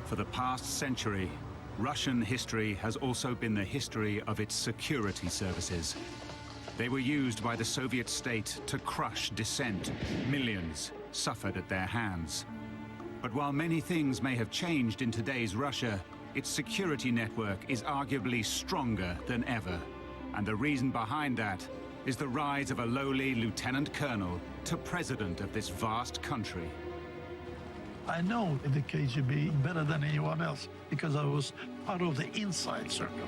For the past century, Russian history has also been the history of its security services. They were used by the Soviet state to crush dissent. Millions suffered at their hands. But while many things may have changed in today's Russia, its security network is arguably stronger than ever. And the reason behind that is the rise of a lowly lieutenant colonel to president of this vast country. I know the KGB better than anyone else because I was part of the inside circle.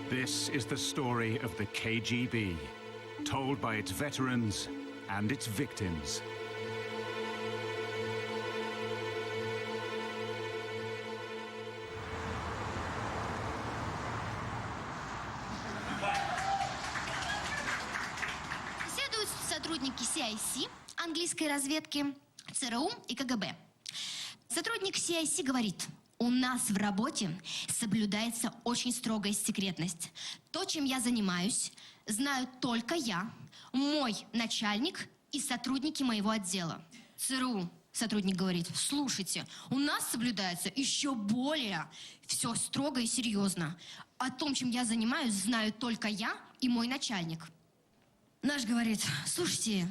This is the story of the KGB, told by its veterans and its victims. Беседуют сотрудники CIC, английской разведки, ЦРУ и КГБ. Сотрудник CIC говорит: у нас в работе соблюдается очень строгая секретность. То, чем я занимаюсь, знаю только я, мой начальник и сотрудники моего отдела. ЦРУ сотрудник говорит: слушайте, у нас соблюдается еще более все строго и серьезно. О том, чем я занимаюсь, знаю только я и мой начальник. Наш говорит: слушайте,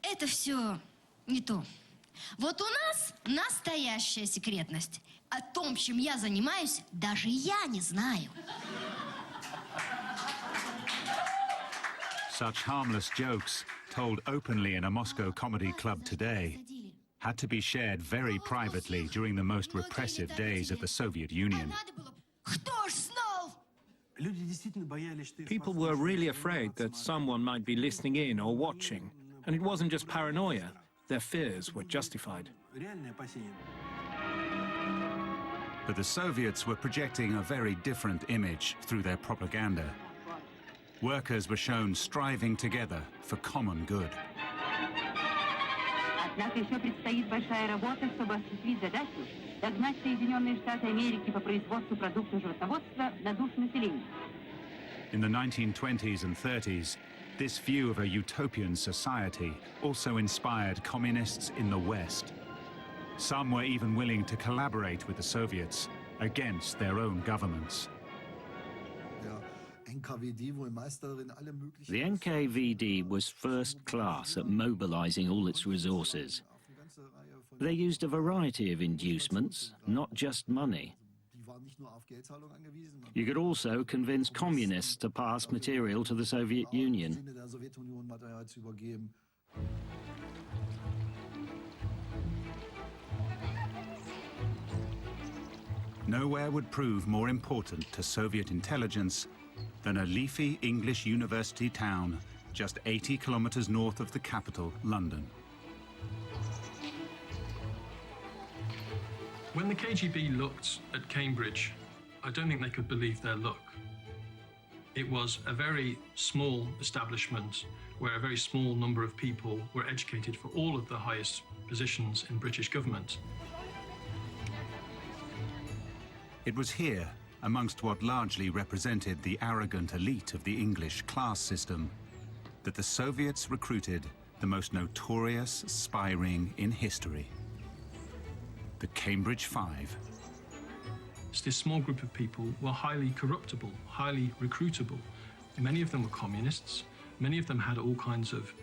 это все не то. Вот у нас настоящая секретность. О том, чем я занимаюсь, даже я не знаю. Such harmless jokes, told openly in a Moscow comedy club today, had to be shared very privately during the most repressive days of the Soviet Union. Кто ж знал? People were really afraid that someone might be listening in or watching, and it wasn't just paranoia. Their fears were justified. But the Soviets were projecting a very different image through their propaganda. Workers were shown striving together for common good. Однако еще предстоит большая работа, чтобы осуществить задачу догнать Соединенные Штаты Америки по производству продуктов животноводства на душу населения. In the 1920s and 30s, this view of a utopian society also inspired communists in the West. Some were even willing to collaborate with the Soviets against their own governments. The NKVD was first class at mobilizing all its resources. They used a variety of inducements, not just money. You could also convince communists to pass material to the Soviet Union. Nowhere would prove more important to Soviet intelligence than a leafy English university town just 80 kilometers north of the capital, London. When the KGB looked at Cambridge, I don't think they could believe their luck. It was a very small establishment where a very small number of people were educated for all of the highest positions in British government. It was here, amongst what largely represented the arrogant elite of the English class system, that the Soviets recruited the most notorious spy ring in history, the Cambridge Five. This small group of people were highly corruptible, highly recruitable. Many of them were communists. Many of them had all kinds of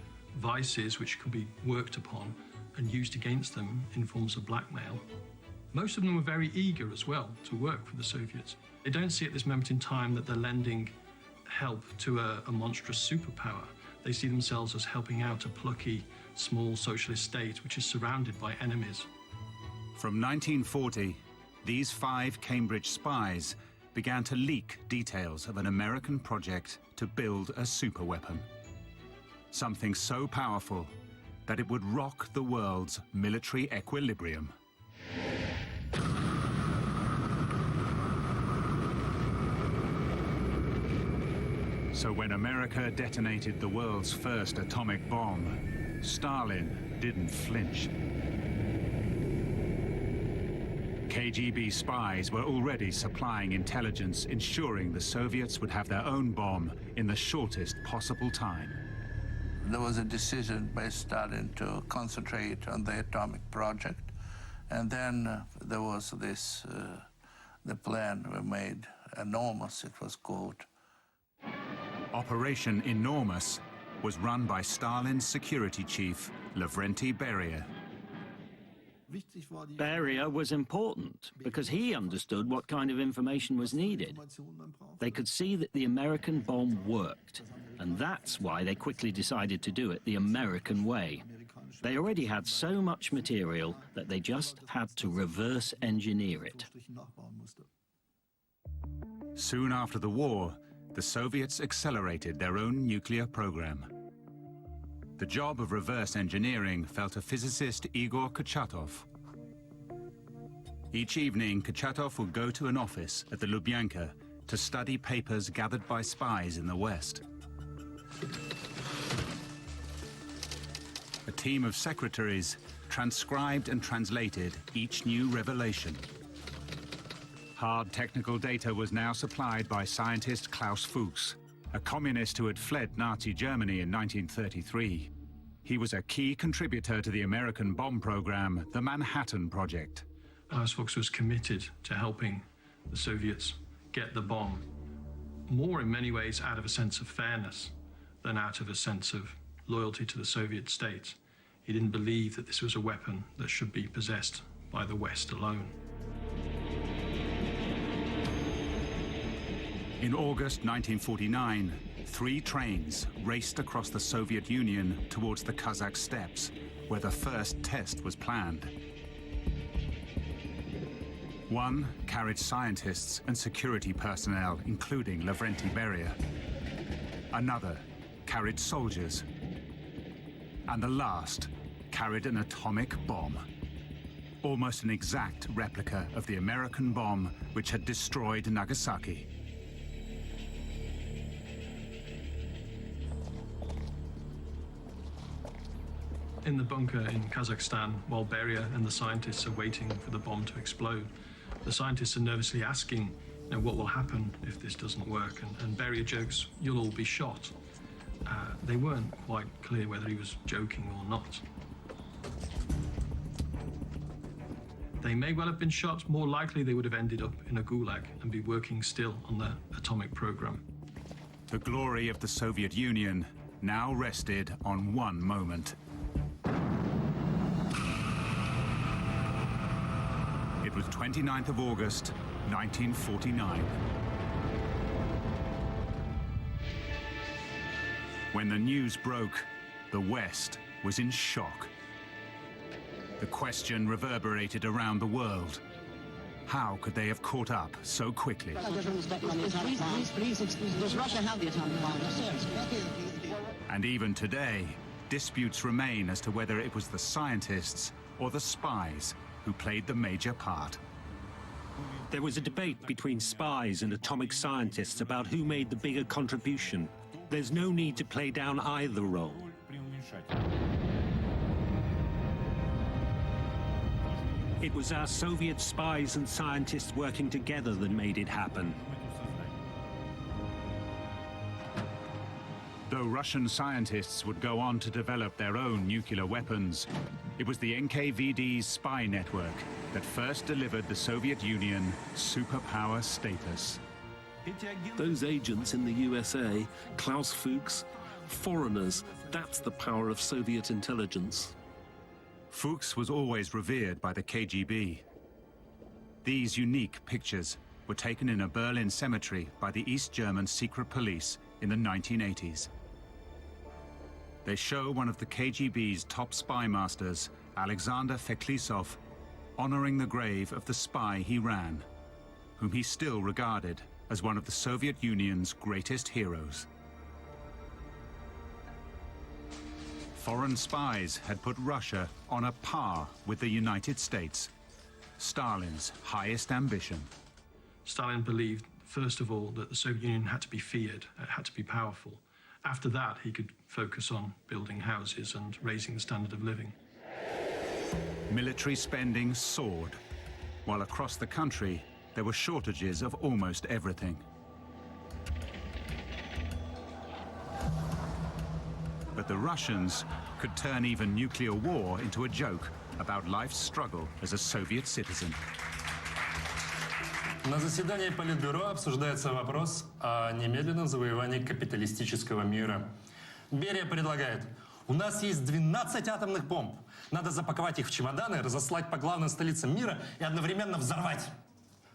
vices which could be worked upon and used against them in forms of blackmail. Most of them were very eager as well to work for the Soviets. They don't see at this moment in time that they're lending help to a monstrous superpower. They see themselves as helping out a plucky, small socialist state which is surrounded by enemies. From 1940, these 5 Cambridge spies began to leak details of an American project to build a superweapon. Something so powerful that it would rock the world's military equilibrium. So when America detonated the world's first atomic bomb, Stalin didn't flinch. KGB spies were already supplying intelligence, ensuring the Soviets would have their own bomb in the shortest possible time. There was a decision by Stalin to concentrate on the atomic project, And then there was this, the plan we made, Enormous it was called. Operation Enormous was run by Stalin's security chief, Lavrenty Beria. Beria was important because he understood what kind of information was needed. They could see that the American bomb worked, and that's why they quickly decided to do it the American way. They already had so much material that they just had to reverse engineer it. Soon after the war, the Soviets accelerated their own nuclear program. The job of reverse engineering fell to physicist Igor Kurchatov. Each evening, Kurchatov would go to an office at the Lubyanka to study papers gathered by spies in the West. A team of secretaries transcribed and translated each new revelation. Hard technical data was now supplied by scientist Klaus Fuchs, a communist who had fled Nazi Germany in 1933. He was a key contributor to the American bomb program, the Manhattan Project. Klaus Fuchs was committed to helping the Soviets get the bomb, more in many ways out of a sense of fairness than out of a sense of loyalty to the Soviet state. He didn't believe that this was a weapon that should be possessed by the West alone. In August 1949, 3 trains raced across the Soviet Union towards the Kazakh steppes, where the first test was planned. One carried scientists and security personnel, including Lavrenty Beria. Another carried soldiers. And the last carried an atomic bomb. Almost an exact replica of the American bomb which had destroyed Nagasaki. In the bunker in Kazakhstan, while Beria and the scientists are waiting for the bomb to explode, the scientists are nervously asking, what will happen if this doesn't work? And Beria jokes, "You'll all be shot." They weren't quite clear whether he was joking or not. They may well have been shot. More likely, they would have ended up in a gulag and be working still on the atomic program. The glory of the Soviet Union now rested on one moment. It was 29th of August, 1949. When the news broke, the West was in shock. The question reverberated around the world. How could they have caught up so quickly? And even today, disputes remain as to whether it was the scientists or the spies who played the major part. There was a debate between spies and atomic scientists about who made the bigger contribution. There's no need to play down either role. It was our Soviet spies and scientists working together that made it happen. Though Russian scientists would go on to develop their own nuclear weapons, it was the NKVD's spy network that first delivered the Soviet Union superpower status. Those agents in the USA, Klaus Fuchs, foreigners, that's the power of Soviet intelligence. Fuchs was always revered by the KGB. These unique pictures were taken in a Berlin cemetery by the East German secret police in the 1980s. They show one of the KGB's top spy masters, Alexander Feklisov, honoring the grave of the spy he ran, whom he still regarded as one of the Soviet Union's greatest heroes. Foreign spies had put Russia on a par with the United States, Stalin's highest ambition. Stalin believed, first of all, that the Soviet Union had to be feared, it had to be powerful. After that, he could focus on building houses and raising the standard of living. Military spending soared, while across the country there were shortages of almost everything. But the Russians could turn even nuclear war into a joke about life's struggle as a Soviet citizen. На заседании Политбюро обсуждается вопрос о немедленном завоевании капиталистического мира. Берия предлагает: у нас есть 12 атомных бомб. Надо запаковать их в чемоданы, разослать по главным столицам мира и одновременно взорвать.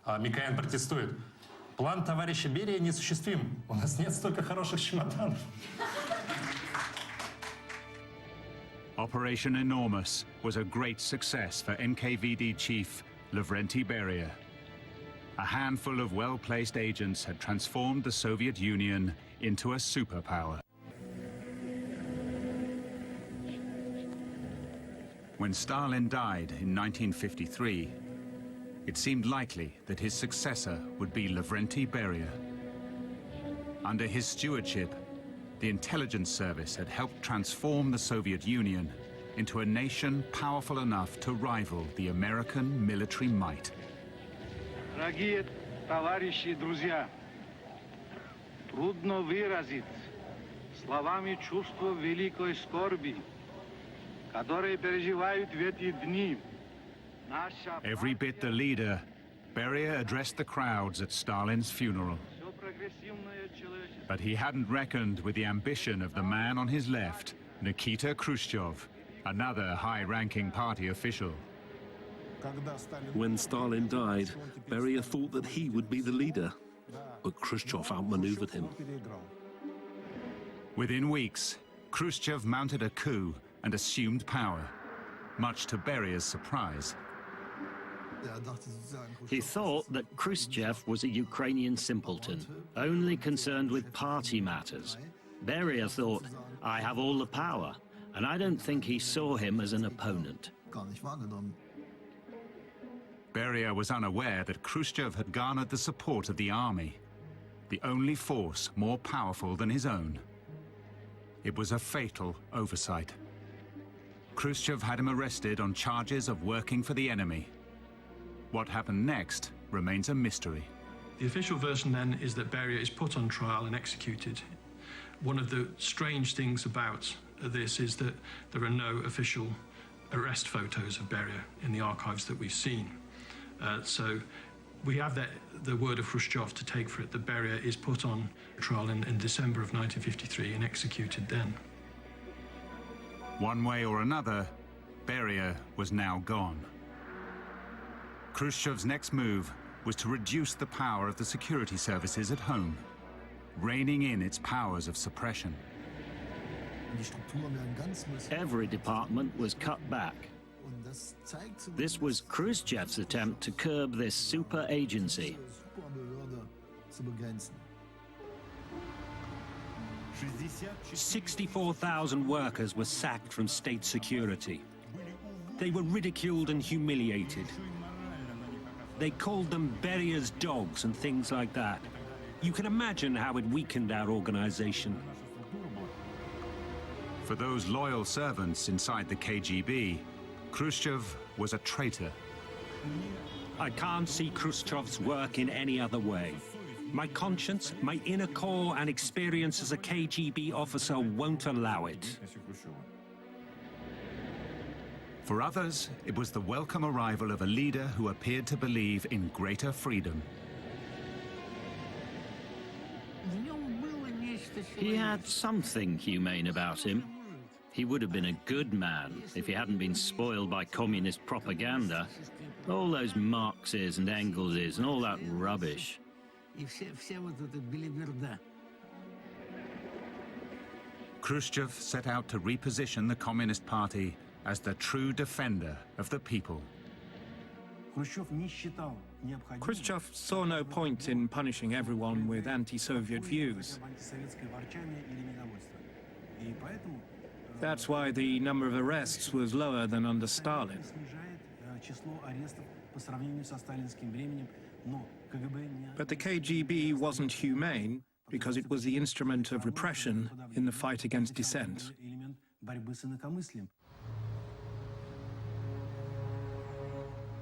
А Микоян протестует: план товарища Берия неосуществим. У нас нет столько хороших чемоданов. Operation Enormous was a great success for NKVD chief Lavrenty Beria. A handful of well-placed agents had transformed the Soviet Union into a superpower. When Stalin died in 1953, it seemed likely that his successor would be Lavrenty Beria. Under his stewardship, the intelligence service had helped transform the Soviet Union into a nation powerful enough to rival the American military might. Дорогие товарищи и друзья, трудно выразить словами чувство великой скорби, которые переживают в эти дни. Every bit the leader, Beria addressed the crowds at Stalin's funeral. But he hadn't reckoned with the ambition of the man on his left, Nikita Khrushchev, another high-ranking party official. When Stalin died, Beria thought that he would be the leader, but Khrushchev outmaneuvered him. Within weeks, Khrushchev mounted a coup and assumed power, much to Beria's surprise. He thought that Khrushchev was a Ukrainian simpleton, only concerned with party matters. Beria thought, I have all the power, and I don't think he saw him as an opponent. Beria was unaware that Khrushchev had garnered the support of the army, the only force more powerful than his own. It was a fatal oversight. Khrushchev had him arrested on charges of working for the enemy. What happened next remains a mystery. The official version then is that Beria is put on trial and executed. One of the strange things about this is that there are no official arrest photos of Beria in the archives that we've seen. So we have the word of Khrushchev to take for it that Beria is put on trial in December of 1953 and executed then. One way or another, Beria was now gone. Khrushchev's next move was to reduce the power of the security services at home, reining in its powers of suppression. Every department was cut back. This was Khrushchev's attempt to curb this super agency. 64,000 workers were sacked from state security. They were ridiculed and humiliated. They called them Beria's dogs and things like that. You can imagine how it weakened our organization. For those loyal servants inside the KGB, Khrushchev was a traitor. I can't see Khrushchev's work in any other way. My conscience, my inner core and experience as a KGB officer won't allow it. For others, it was the welcome arrival of a leader who appeared to believe in greater freedom. He had something humane about him. He would have been a good man if he hadn't been spoiled by communist propaganda. All those Marxes and Engelses and all that rubbish. Khrushchev set out to reposition the Communist Party as the true defender of the people. Khrushchev saw no point in punishing everyone with anti-Soviet views. That's why the number of arrests was lower than under Stalin. But the KGB wasn't humane because it was the instrument of repression in the fight against dissent.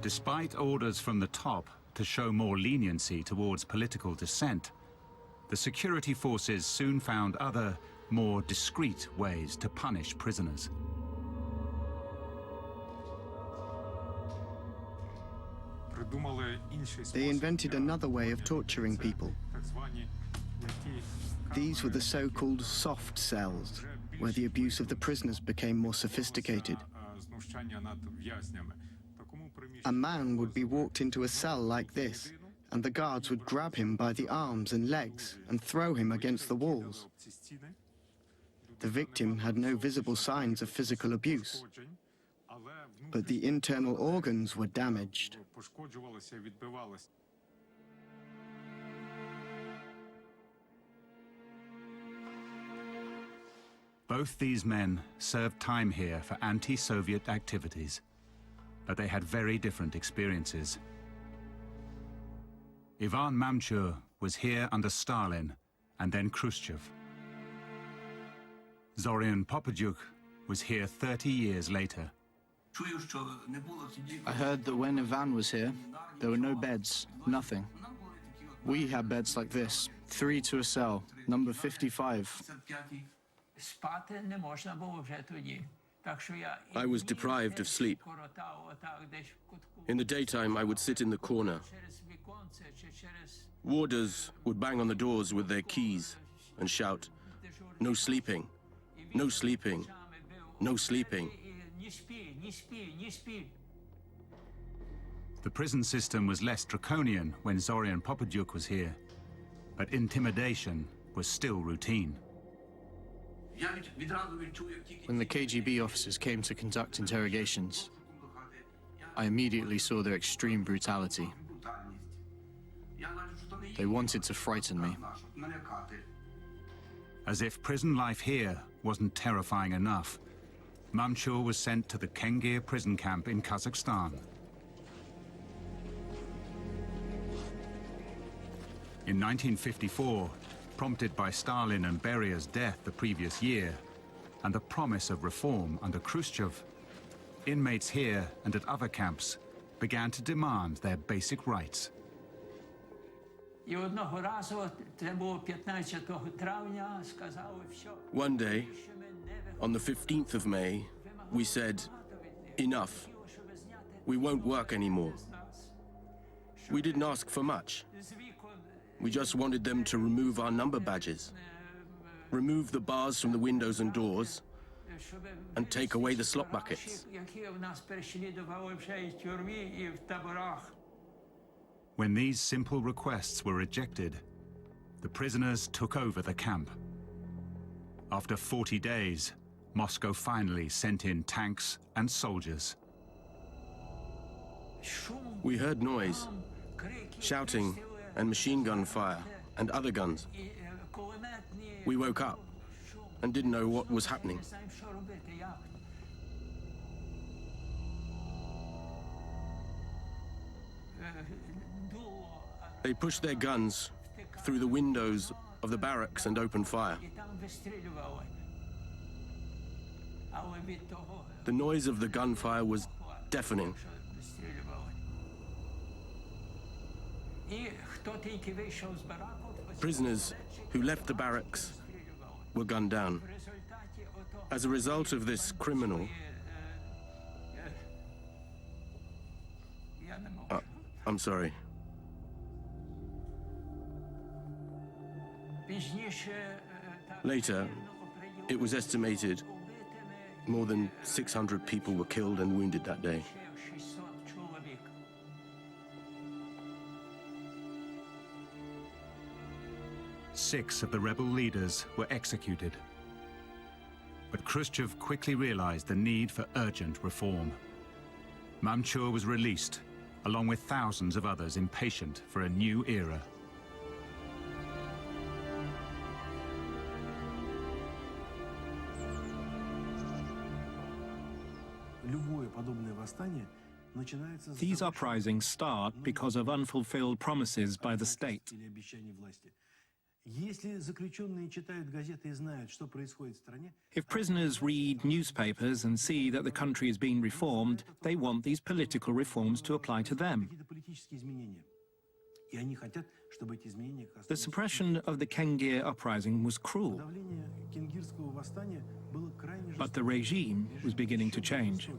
Despite orders from the top to show more leniency towards political dissent, the security forces soon found other, more discreet ways to punish prisoners. They invented another way of torturing people. These were the so-called soft cells, where the abuse of the prisoners became more sophisticated. A man would be walked into a cell like this, and the guards would grab him by the arms and legs and throw him against the walls. The victim had no visible signs of physical abuse, but the internal organs were damaged. Both these men served time here for anti-Soviet activities, but they had very different experiences. Ivan Mamchur was here under Stalin and then Khrushchev. Zorian Popodyuk was here 30 years later. I heard that when Ivan was here, there were no beds, nothing. We had beds like this, 3 to a cell, number 55. I was deprived of sleep. In the daytime, I would sit in the corner. Warders would bang on the doors with their keys and shout, "No sleeping, no sleeping, no sleeping." The prison system was less draconian when Zorian Popodyuk was here, but intimidation was still routine. When the KGB officers came to conduct interrogations, I immediately saw their extreme brutality. They wanted to frighten me. As if prison life here wasn't terrifying enough, Mamchur was sent to the Kengir prison camp in Kazakhstan. In 1954, prompted by Stalin and Beria's death the previous year, and the promise of reform under Khrushchev, inmates here and at other camps began to demand their basic rights. One day, on the 15th of May, we said, "Enough. We won't work anymore." We didn't ask for much. We just wanted them to remove our number badges, remove the bars from the windows and doors, and take away the slop buckets. When these simple requests were rejected, the prisoners took over the camp. After 40 days, Moscow finally sent in tanks and soldiers. We heard noise, shouting, and machine gun fire, and other guns. We woke up and didn't know what was happening. They pushed their guns through the windows of the barracks and opened fire. The noise of the gunfire was deafening. Prisoners who left the barracks were gunned down. As a result of this criminal... I'm sorry. Later, it was estimated more than 600 people were killed and wounded that day. Six of the rebel leaders were executed. But Khrushchev quickly realized the need for urgent reform. Mamchur was released, along with thousands of others impatient for a new era. These uprisings start because of unfulfilled promises by the state. If prisoners read newspapers and see that the country is being reformed, they want these political reforms to apply to them. The suppression of the Kengir uprising was cruel, but the regime was beginning to change.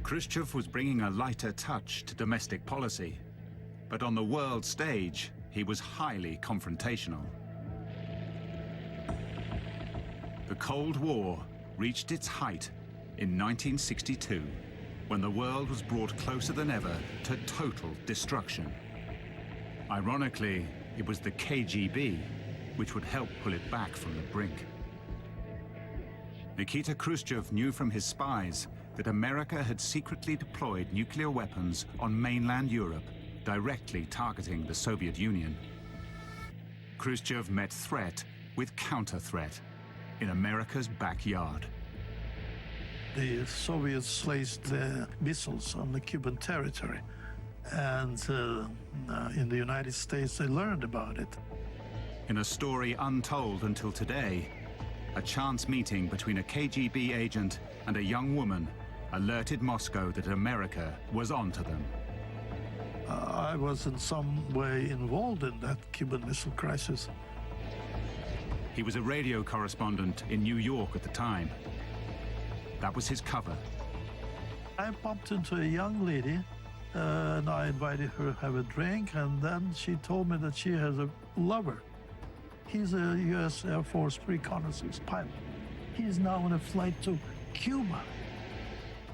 Khrushchev was bringing a lighter touch to domestic policy, but on the world stage, he was highly confrontational. The Cold War reached its height in 1962, when the world was brought closer than ever to total destruction. Ironically, it was the KGB which would help pull it back from the brink. Nikita Khrushchev knew from his spies that America had secretly deployed nuclear weapons on mainland Europe, directly targeting the Soviet Union. Khrushchev met threat with counter-threat in America's backyard. The Soviets placed their missiles on the Cuban territory, and in the United States they learned about it. In a story untold until today, a chance meeting between a KGB agent and a young woman alerted Moscow that America was onto them. I was in some way involved in that Cuban Missile Crisis. He was a radio correspondent in New York at the time. That was his cover. I bumped into a young lady, and I invited her to have a drink, and then she told me that she has a lover. He's a U.S. Air Force reconnaissance pilot. He's now on a flight to Cuba.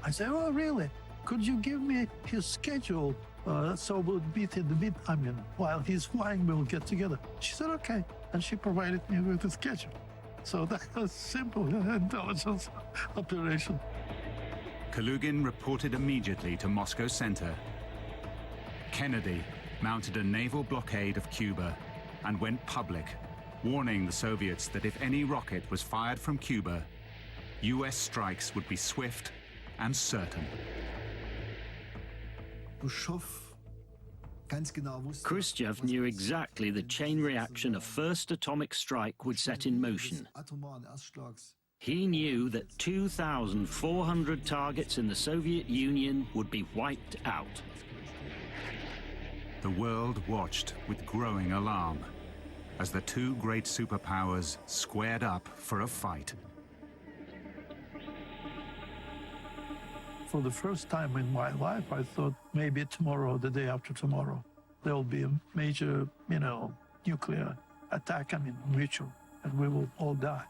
I said, oh, really? Could you give me his schedule so we'll meet in the mid, while he's flying, we'll get together. She said, okay. And she provided me with the schedule. So that was simple intelligence operation. Kalugin reported immediately to Moscow Center. Kennedy mounted a naval blockade of Cuba and went public, warning the Soviets that if any rocket was fired from Cuba, US strikes would be swift and certain. Khrushchev knew exactly the chain reaction a first atomic strike would set in motion. He knew that 2,400 targets in the Soviet Union would be wiped out. The world watched with growing alarm as the two great superpowers squared up for a fight. For the first time in my life, I thought maybe tomorrow, the day after tomorrow, there will be a major, nuclear attack, mutual, and we will all die.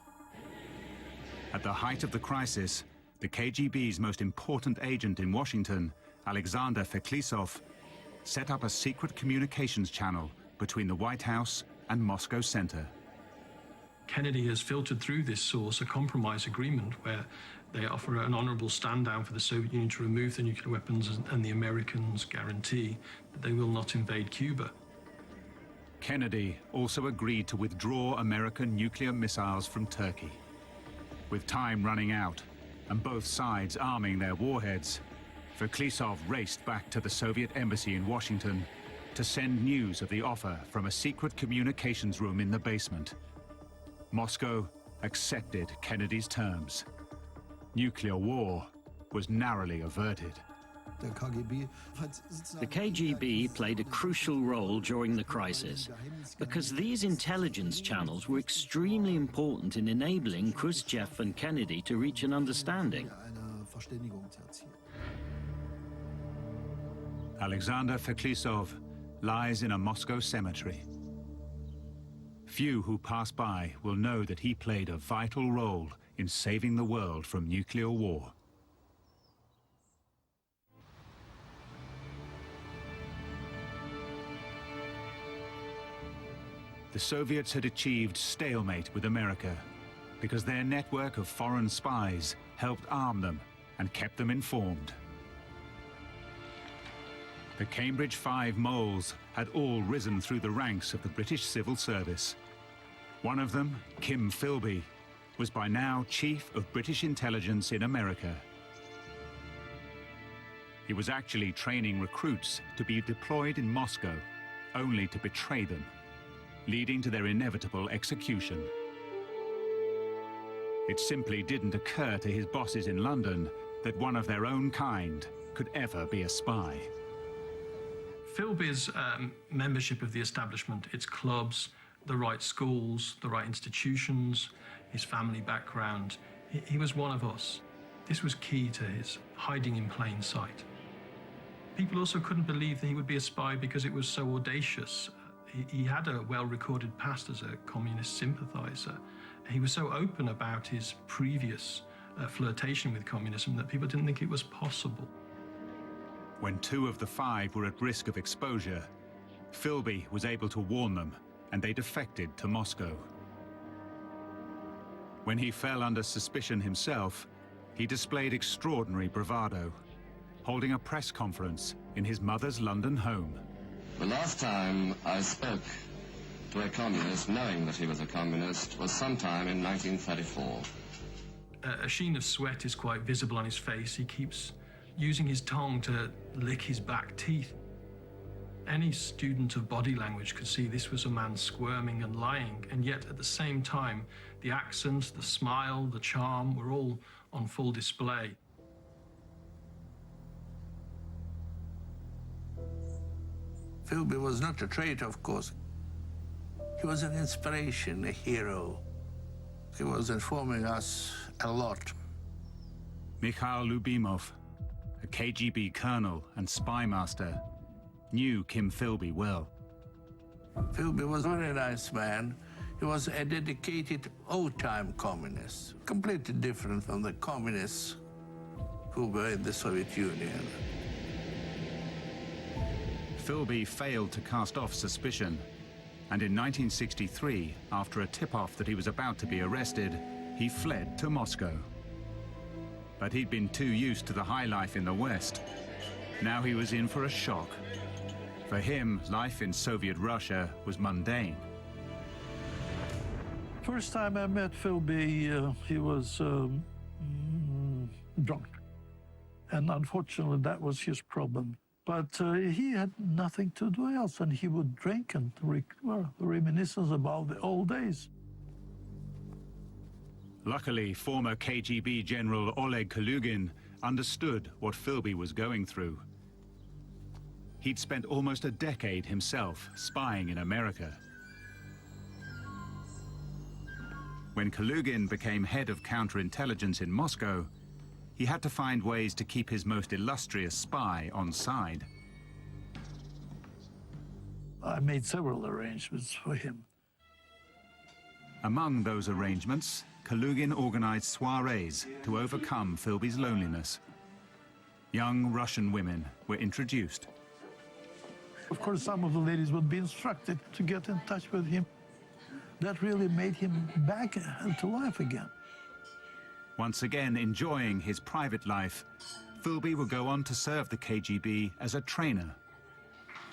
At the height of the crisis, the KGB's most important agent in Washington, Alexander Feklisov, set up a secret communications channel between the White House and Moscow Center. Kennedy has filtered through this source a compromise agreement where they offer an honorable stand down for the Soviet Union to remove the nuclear weapons, and the Americans guarantee that they will not invade Cuba. Kennedy also agreed to withdraw American nuclear missiles from Turkey. With time running out and both sides arming their warheads, Feklisov raced back to the Soviet embassy in Washington to send news of the offer from a secret communications room in the basement. Moscow accepted Kennedy's terms. Nuclear war was narrowly averted. The KGB played a crucial role during the crisis because these intelligence channels were extremely important in enabling Khrushchev and Kennedy to reach an understanding. Alexander Feklisov lies in a Moscow cemetery. Few who pass by will know that he played a vital role in saving the world from nuclear war. The Soviets had achieved stalemate with America because their network of foreign spies helped arm them and kept them informed. The Cambridge 5 moles had all risen through the ranks of the British Civil Service. One of them, Kim Philby, was by now Chief of British Intelligence in America. He was actually training recruits to be deployed in Moscow, only to betray them, leading to their inevitable execution. It simply didn't occur to his bosses in London that one of their own kind could ever be a spy. Philby's membership of the establishment, its clubs, the right schools, the right institutions, his family background, he was one of us. This was key to his hiding in plain sight. People also couldn't believe that he would be a spy because it was so audacious. He had a well-recorded past as a communist sympathizer. He was so open about his previous flirtation with communism that people didn't think it was possible. When 2 of the 5 were at risk of exposure, Philby was able to warn them, and they defected to Moscow. When he fell under suspicion himself, he displayed extraordinary bravado, holding a press conference in his mother's London home. The last time I spoke to a communist, knowing that he was a communist, was sometime in 1934. A sheen of sweat is quite visible on his face. He keeps using his tongue to lick his back teeth. Any student of body language could see this was a man squirming and lying, and yet at the same time, the accent, the smile, the charm were all on full display. Philby was not a traitor, of course. He was an inspiration, a hero. He was informing us a lot. Mikhail Lubimov, a KGB colonel and spy master, knew Kim Philby well. Philby was a very nice man. He was a dedicated old-time communist, completely different from the communists who were in the Soviet Union. Philby failed to cast off suspicion, and in 1963, after a tip-off that he was about to be arrested, he fled to Moscow. But he'd been too used to the high life in the West. Now he was in for a shock. For him, life in Soviet Russia was mundane. First time I met Philby, he was drunk. And unfortunately, that was his problem. But he had nothing to do else, and he would drink and reminiscence about the old days. Luckily, former KGB General Oleg Kalugin understood what Philby was going through. He'd spent almost a decade himself spying in America. When Kalugin became head of counterintelligence in Moscow, he had to find ways to keep his most illustrious spy on side. I made several arrangements for him. Among those arrangements, Kalugin organized soirees to overcome Philby's loneliness. Young Russian women were introduced. Of course, some of the ladies would be instructed to get in touch with him. That really made him back to life again. Once again enjoying his private life, Philby would go on to serve the KGB as a trainer.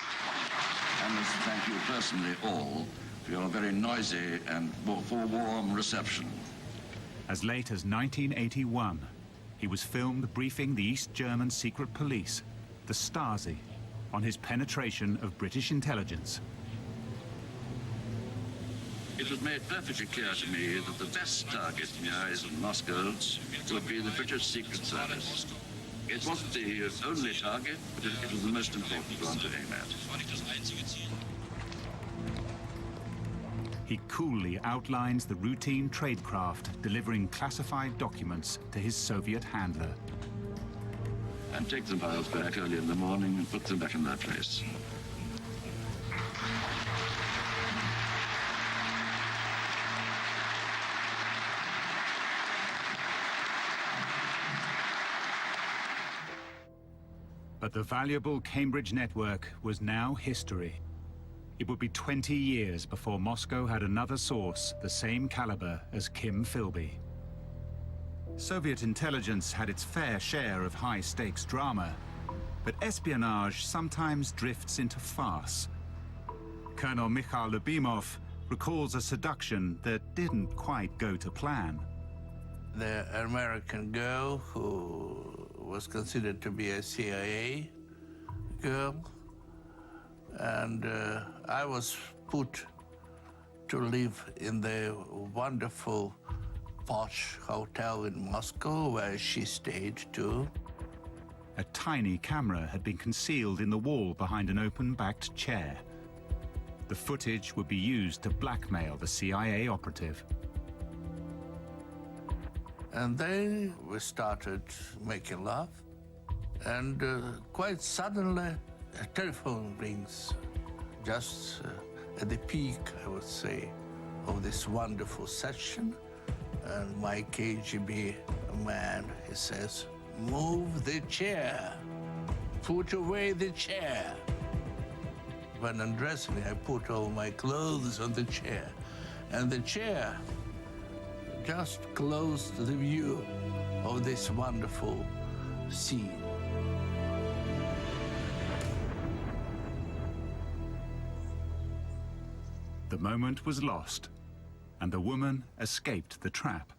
I must thank you personally all for your very noisy and for warm reception. As late as 1981, he was filmed briefing the East German secret police, the Stasi, on his penetration of British intelligence. It was made perfectly clear to me that the best target in the eyes of Moscow would be the British Secret Service. It wasn't the only target, but it was the most important one to aim at. He coolly outlines the routine tradecraft delivering classified documents to his Soviet handler. And take the files back early in the morning and put them back in their place. But the valuable Cambridge network was now history. It would be 20 years before Moscow had another source the same caliber as Kim Philby. Soviet intelligence had its fair share of high-stakes drama, but espionage sometimes drifts into farce. Colonel Mikhail Lubimov recalls a seduction that didn't quite go to plan. The American girl who was considered to be a CIA girl, and I was put to live in the wonderful posh hotel in Moscow where she stayed too. A tiny camera had been concealed in the wall behind an open-backed chair. The footage would be used to blackmail the CIA operative. And then we started making love. And quite suddenly, a telephone rings, just at the peak, I would say, of this wonderful session. And my KGB man, he says, "Move the chair, put away the chair." When undressing, I put all my clothes on the chair, and the chair just closed the view of this wonderful scene. The moment was lost, and the woman escaped the trap.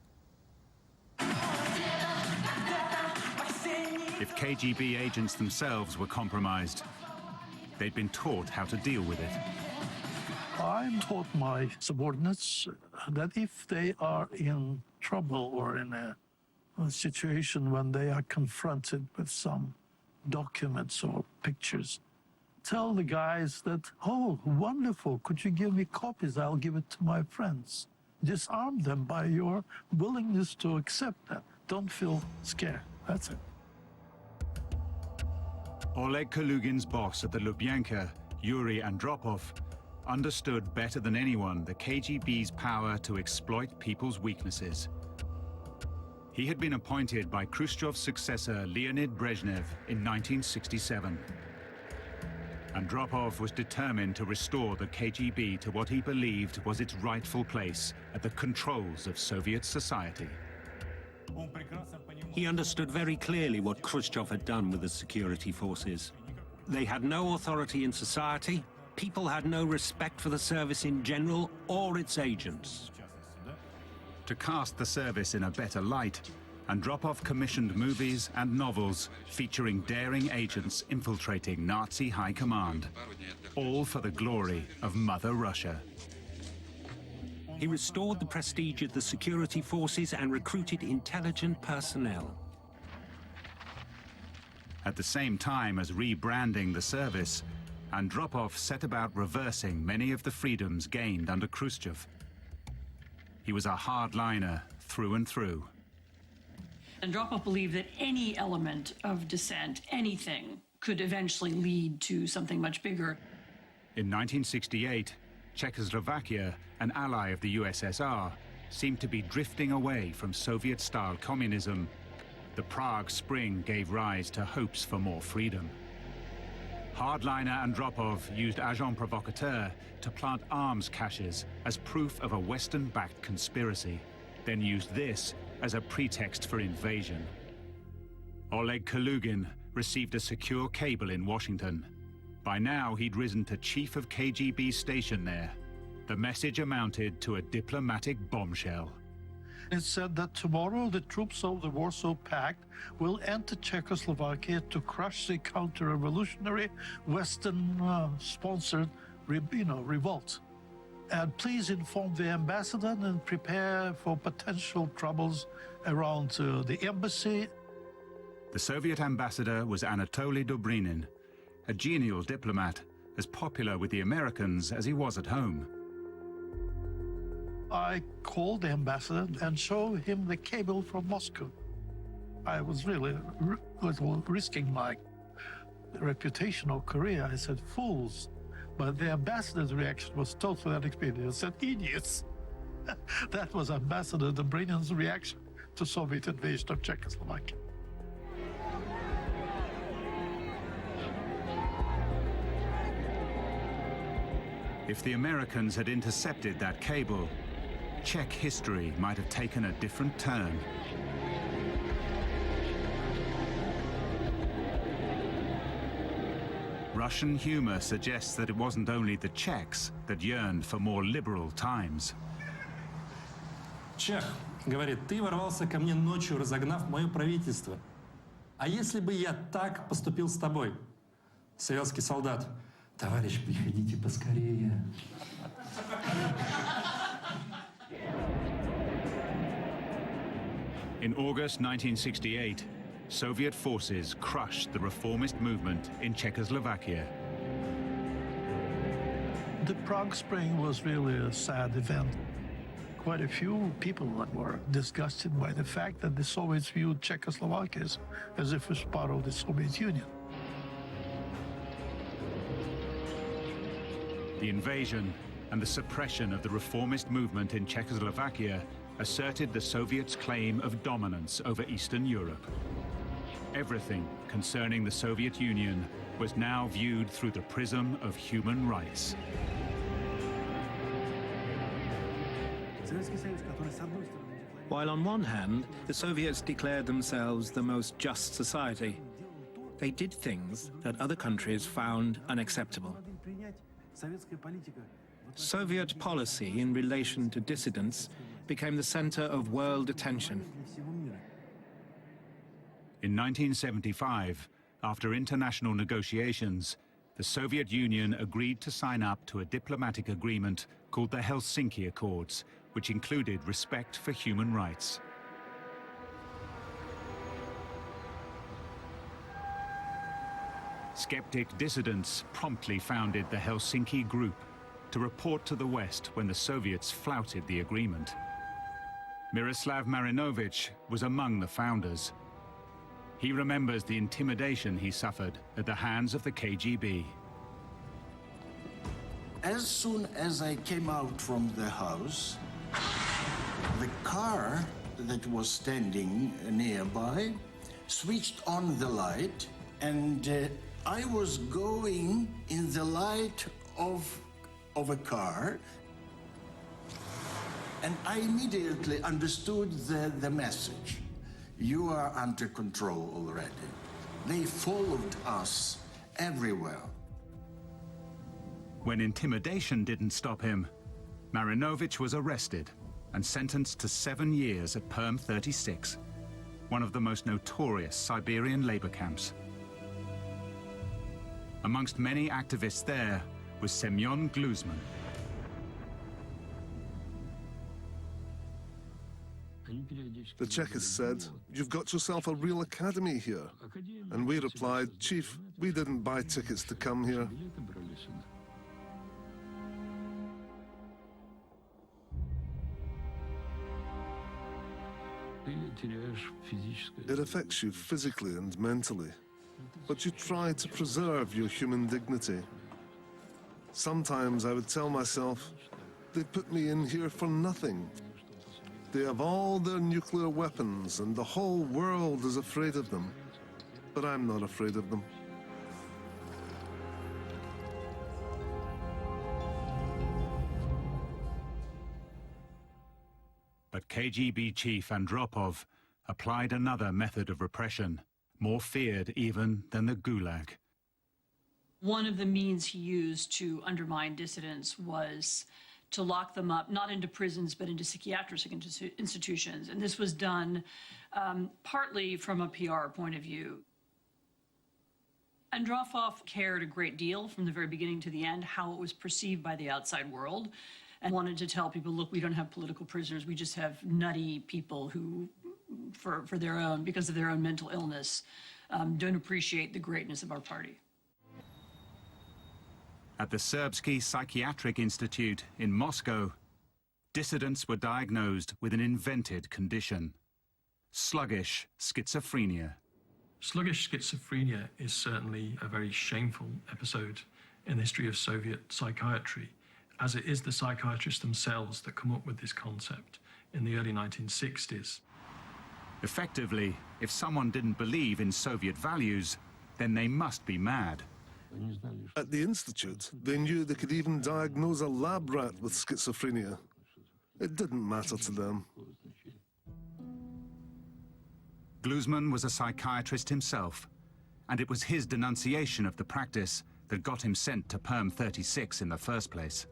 If KGB agents themselves were compromised, they'd been taught how to deal with it. I taught my subordinates that if they are in trouble or in a situation when they are confronted with some documents or pictures, tell the guys that, "Oh, wonderful, could you give me copies? I'll give it to my friends." Disarm them by your willingness to accept that. Don't feel scared. That's it. Oleg Kalugin's boss at the Lubyanka, Yuri Andropov, understood better than anyone the KGB's power to exploit people's weaknesses. He had been appointed by Khrushchev's successor, Leonid Brezhnev, in 1967. Andropov was determined to restore the KGB to what he believed was its rightful place at the controls of Soviet society. He understood very clearly what Khrushchev had done with the security forces. They had no authority in society, people had no respect for the service in general or its agents. To cast the service in a better light, Andropov commissioned movies and novels featuring daring agents infiltrating Nazi high command, all for the glory of Mother Russia. He restored the prestige of the security forces and recruited intelligent personnel. At the same time as rebranding the service, Andropov set about reversing many of the freedoms gained under Khrushchev. He was a hardliner through and through. Andropov believed that any element of dissent, anything, could eventually lead to something much bigger. In 1968, Czechoslovakia, an ally of the USSR, seemed to be drifting away from Soviet-style communism. The Prague Spring gave rise to hopes for more freedom. Hardliner Andropov used agent provocateur to plant arms caches as proof of a Western-backed conspiracy, then used this as a pretext for invasion. Oleg Kalugin received a secure cable in Washington. By now, he'd risen to chief of KGB station there. The message amounted to a diplomatic bombshell. It said that tomorrow the troops of the Warsaw Pact will enter Czechoslovakia to crush the counter-revolutionary Western-sponsored revolt. And please inform the ambassador and prepare for potential troubles around the embassy. The Soviet ambassador was Anatoly Dobrinin, a genial diplomat, as popular with the Americans as he was at home. I called the ambassador and showed him the cable from Moscow. I was really risking my reputation or career. I said, "Fools." But the ambassador's reaction was totally unexpected. He said, "Idiots." That was Ambassador Dobrinin's reaction to Soviet invasion of Czechoslovakia. If the Americans had intercepted that cable, Czech history might have taken a different turn. Russian humor suggests that it wasn't only the Czechs that yearned for more liberal times. Чех говорит, ты ворвался ко мне ночью, разогнав мое правительство. А если бы я так поступил с тобой? Советский солдат, товарищ, приходите поскорее. In August 1968, Soviet forces crushed the reformist movement in Czechoslovakia. The Prague Spring was really a sad event. quite a few people that were disgusted by the fact that the Soviets viewed Czechoslovakia as if it's part of the Soviet Union. The invasion and the suppression of the reformist movement in Czechoslovakia asserted the Soviets' claim of dominance over Eastern Europe. Everything concerning the Soviet Union was now viewed through the prism of human rights. While on one hand, the Soviets declared themselves the most just society, they did things that other countries found unacceptable. Soviet policy in relation to dissidents became the center of world attention. In 1975, after international negotiations, the Soviet Union agreed to sign up to a diplomatic agreement called the Helsinki Accords, which included respect for human rights. Skeptic dissidents promptly founded the Helsinki Group to report to the West when the Soviets flouted the agreement. Miroslav Marinovich was among the founders. He remembers the intimidation he suffered at the hands of the KGB. As soon as I came out from the house, the car that was standing nearby switched on the light, and I was going in the light of a car, and I immediately understood the message. You are under control already. They followed us everywhere. When intimidation didn't stop him, Marinovich was arrested and sentenced to 7 years at Perm 36, one of the most notorious Siberian labor camps. Amongst many activists there was Semyon Gluzman. The Czechs said, "You've got yourself a real academy here." And we replied, "Chief, we didn't buy tickets to come here." It affects you physically and mentally, but you try to preserve your human dignity. Sometimes I would tell myself, they put me in here for nothing. They have all their nuclear weapons and the whole world is afraid of them. But I'm not afraid of them. But KGB chief Andropov applied another method of repression, more feared even than the Gulag. One of the means he used to undermine dissidents was to lock them up, not into prisons, but into psychiatric institutions. And this was done partly from a PR point of view. Andropov cared a great deal from the very beginning to the end how it was perceived by the outside world, and wanted to tell people, look, we don't have political prisoners, we just have nutty people who, for their own, because of their own mental illness, don't appreciate the greatness of our party. At the Serbsky Psychiatric Institute in Moscow, dissidents were diagnosed with an invented condition: sluggish schizophrenia. Sluggish schizophrenia is certainly a very shameful episode in the history of Soviet psychiatry, as it is the psychiatrists themselves that come up with this concept in the early 1960s. Effectively, if someone didn't believe in Soviet values, then they must be mad. At the Institute, they knew they could even diagnose a lab rat with schizophrenia. It didn't matter to them. Gluzman was a psychiatrist himself, and it was his denunciation of the practice that got him sent to Perm 36 in the first place.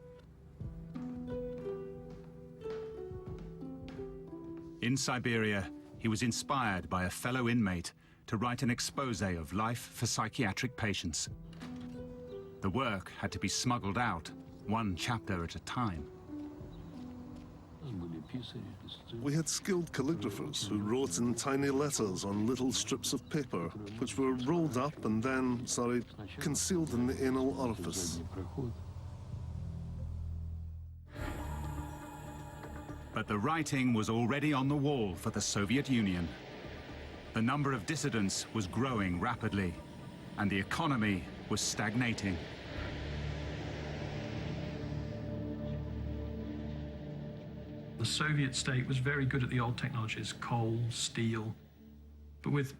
In Siberia, he was inspired by a fellow inmate to write an exposé of life for psychiatric patients. The work had to be smuggled out, one chapter at a time. We had skilled calligraphers who wrote in tiny letters on little strips of paper, which were rolled up and then, concealed in the anal orifice. But But the writing was already on the wall for the Soviet Union. The number of dissidents was growing rapidly, and the economy was stagnating. The Soviet state was very good at the old technologies, coal, steel, but with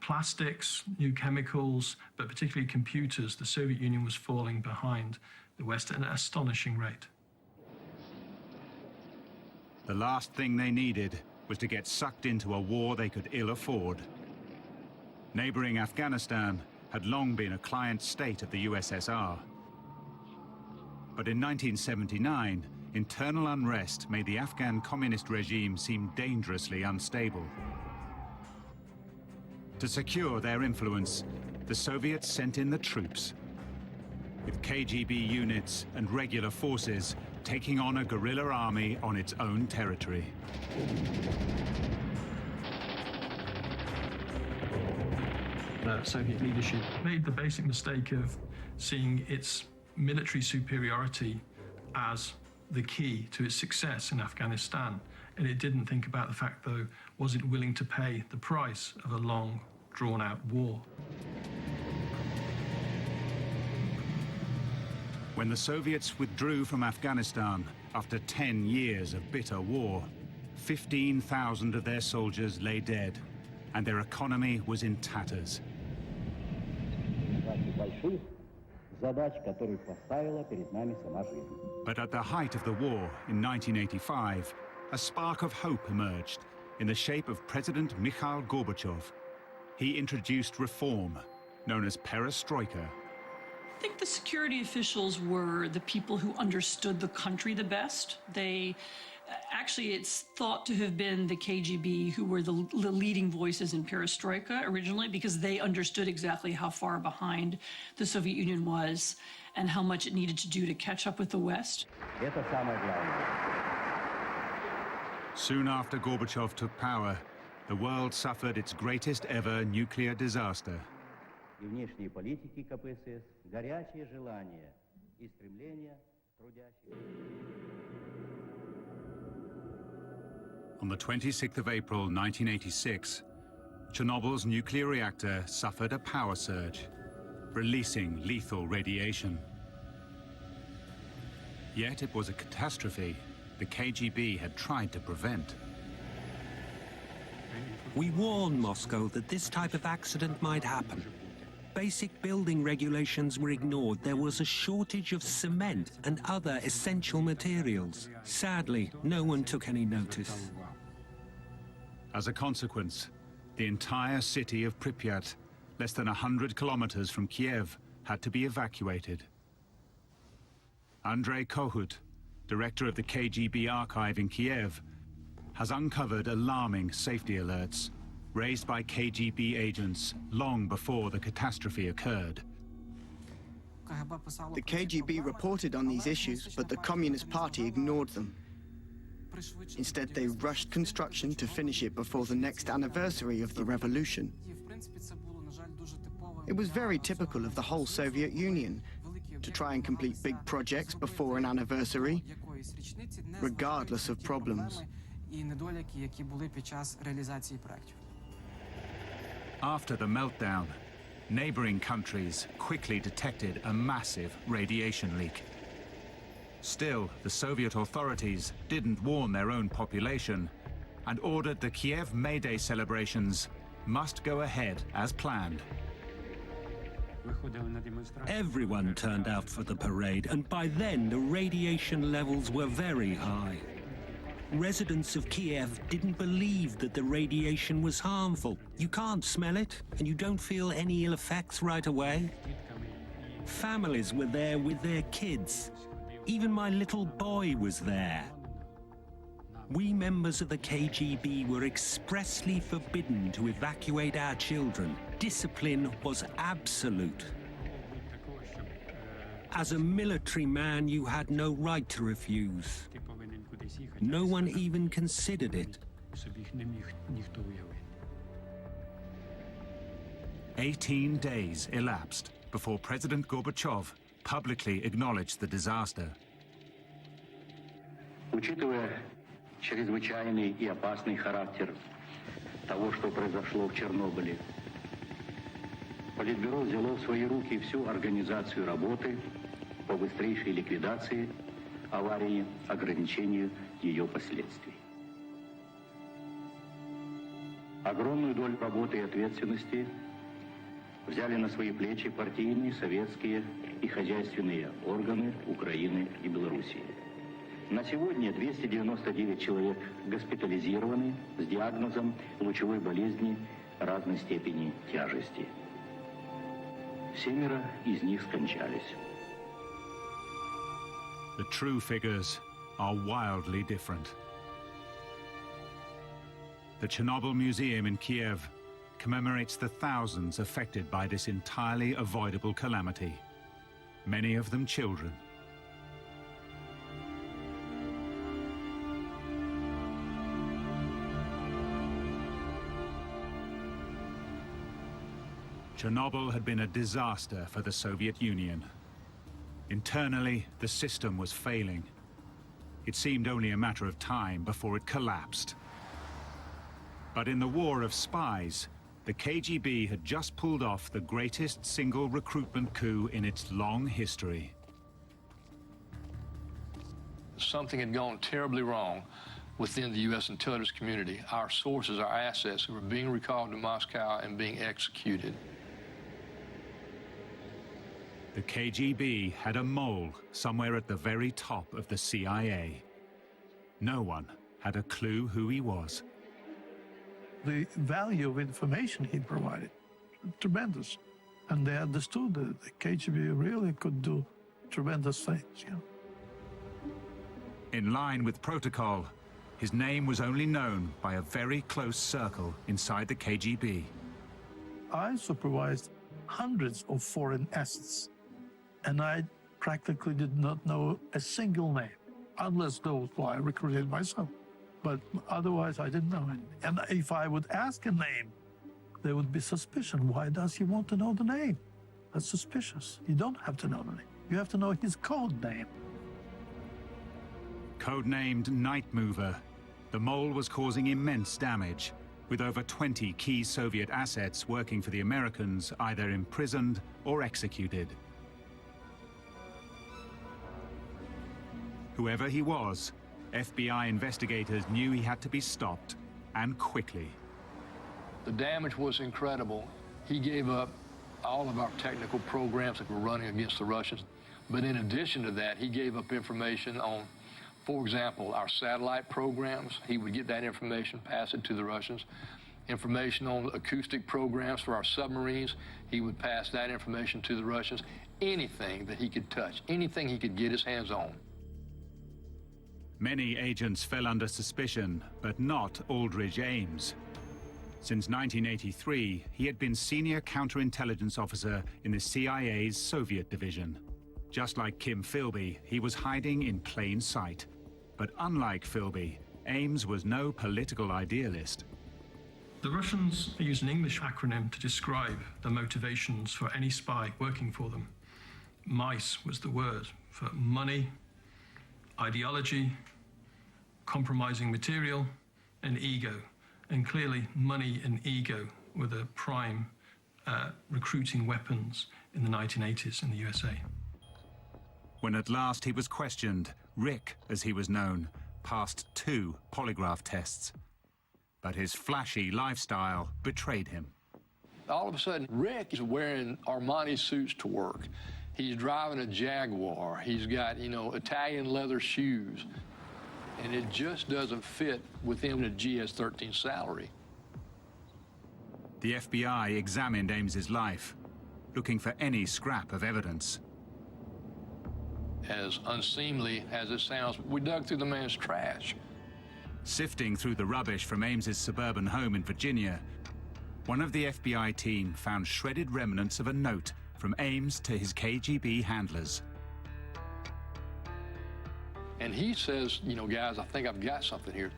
plastics, new chemicals, but particularly computers, the Soviet Union was falling behind the West at an astonishing rate. The last thing they needed was to get sucked into a war they could ill afford. Neighboring Afghanistan had long been a client state of the USSR. But in 1979, internal unrest made the Afghan communist regime seem dangerously unstable. To secure their influence, the Soviets sent in the troops, with KGB units and regular forces taking on a guerrilla army on its own territory. The Soviet leadership made the basic mistake of seeing its military superiority as the key to its success in Afghanistan. And it didn't think about the fact, though, was it willing to pay the price of a long, drawn-out war? When the Soviets withdrew from Afghanistan after 10 years of bitter war, 15,000 of their soldiers lay dead, and their economy was in tatters. But at the height of the war in 1985, a spark of hope emerged in the shape of President Mikhail Gorbachev. He introduced reform, known as perestroika. I think the security officials were the people who understood the country the best. Actually, it's thought to have been the KGB who were the leading voices in perestroika originally, because they understood exactly how far behind the Soviet Union was and how much it needed to do to catch up with the West. Soon after Gorbachev took power, the world suffered its greatest ever nuclear disaster. On the 26th of April 1986, Chernobyl's nuclear reactor suffered a power surge, releasing lethal radiation. Yet it was a catastrophe the KGB had tried to prevent. We warned Moscow that this type of accident might happen. Basic building regulations were ignored. There was a shortage of cement and other essential materials. Sadly, no one took any notice. As a consequence, the entire city of Pripyat, less than 100 kilometers from Kiev, had to be evacuated. Andrei Kohut, director of the KGB archive in Kiev, has uncovered alarming safety alerts raised by KGB agents long before the catastrophe occurred. The KGB reported on these issues, but the Communist Party ignored them. Instead, they rushed construction to finish it before the next anniversary of the revolution. It was very typical of the whole Soviet Union to try and complete big projects before an anniversary, regardless of problems. After the meltdown, neighboring countries quickly detected a massive radiation leak. Still, the Soviet authorities didn't warn their own population and ordered the Kiev May Day celebrations must go ahead as planned. Everyone turned out for the parade, and by then the radiation levels were very high. Residents of Kiev didn't believe that the radiation was harmful. You can't smell it, and you don't feel any ill effects right away. Families were there with their kids. Even my little boy was there. We members of the KGB were expressly forbidden to evacuate our children. Discipline was absolute. As a military man, you had no right to refuse. No one even considered it. 18 days elapsed before President Gorbachev publicly acknowledged the disaster. чрезвычайный и опасный характер того, что произошло в Чернобыле. Политбюро взяло в свои руки всю организацию работы по быстрейшей ликвидации аварии, ограничению ее последствий. Огромную долю работы и ответственности взяли на свои плечи партийные, советские и хозяйственные органы Украины и Белоруссии. На сегодня 299 человек госпитализированы с диагнозом лучевой болезни разной степени тяжести. 7 из них скончались. The true figures are wildly different. The Chernobyl Museum in Kiev commemorates the thousands affected by this entirely avoidable calamity, many of them children. Chernobyl had been a disaster for the Soviet Union. Internally, the system was failing. It seemed only a matter of time before it collapsed. But in the war of spies, the KGB had just pulled off the greatest single recruitment coup in its long history. Something had gone terribly wrong within the U.S. intelligence community. Our sources, our assets were being recalled to Moscow and being executed. The KGB had a mole somewhere at the very top of the CIA. No one had a clue who he was. The value of information he provided, tremendous. And they understood that the KGB really could do tremendous things. You know? In line with protocol, his name was only known by a very close circle inside the KGB. I supervised hundreds of foreign assets, and I practically did not know a single name, unless those who I recruited myself. But otherwise, I didn't know any. And if I would ask a name, there would be suspicion. Why does he want to know the name? That's suspicious. You don't have to know the name. You have to know his code name. Codenamed Night Mover, the mole was causing immense damage, with over 20 key Soviet assets working for the Americans either imprisoned or executed. Whoever he was, FBI investigators knew he had to be stopped, and quickly. The damage was incredible. He gave up all of our technical programs that were running against the Russians. But in addition to that, he gave up information on, for example, our satellite programs. He would get that information, pass it to the Russians. Information on acoustic programs for our submarines, he would pass that information to the Russians. Anything that he could touch, anything he could get his hands on. Many agents fell under suspicion, but not Aldrich Ames. Since 1983, he had been senior counterintelligence officer in the CIA's Soviet division. Just like Kim Philby, he was hiding in plain sight. But unlike Philby, Ames was no political idealist. The Russians use an English acronym to describe the motivations for any spy working for them. MICE was the word for money, ideology, compromising material, and ego. And clearly, money and ego were the prime recruiting weapons in the 1980s in the USA. When at last he was questioned, Rick, as he was known, passed 2 polygraph tests. But his flashy lifestyle betrayed him. All of a sudden, Rick is wearing Armani suits to work. He's driving a Jaguar. He's got, Italian leather shoes. And it just doesn't fit within a GS-13 salary. The FBI examined Ames's life, looking for any scrap of evidence. As unseemly as it sounds, we dug through the man's trash. Sifting through the rubbish from Ames's suburban home in Virginia, one of the FBI team found shredded remnants of a note from Ames to his KGB handlers. And he says, guys, I think I've got something here.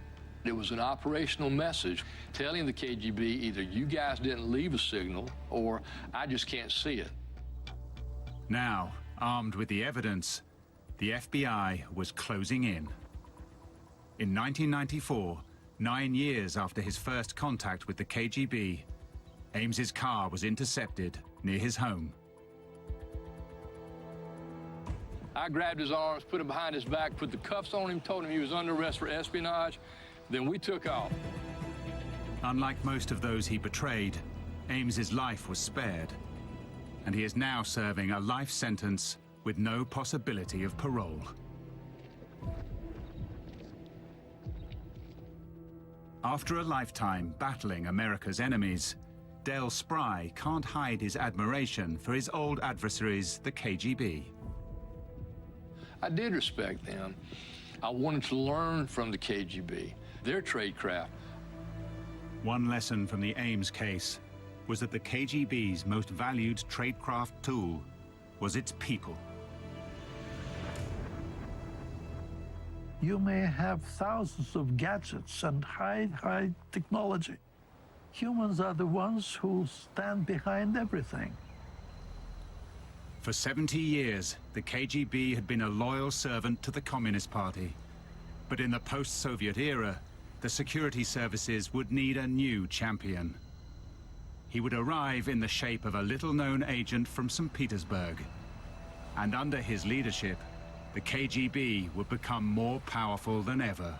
It was an operational message telling the KGB either you guys didn't leave a signal or I just can't see it. Now, armed with the evidence, the FBI was closing in. In 1994, 9 years after his first contact with the KGB, Ames's car was intercepted near his home. I grabbed his arms, put him behind his back, put the cuffs on him, told him he was under arrest for espionage. Then we took off. Unlike most of those he betrayed, Ames's life was spared, and he is now serving a life sentence with no possibility of parole. After a lifetime battling America's enemies, Dale Spry can't hide his admiration for his old adversaries, the KGB. I did respect them. I wanted to learn from the KGB, their tradecraft. One lesson from the Ames case was that the KGB's most valued tradecraft tool was its people. You may have thousands of gadgets and high technology. Humans are the ones who stand behind everything. For 70 years, the KGB had been a loyal servant to the Communist Party. But in the post-Soviet era, the security services would need a new champion. He would arrive in the shape of a little-known agent from St. Petersburg. And under his leadership, the KGB would become more powerful than ever.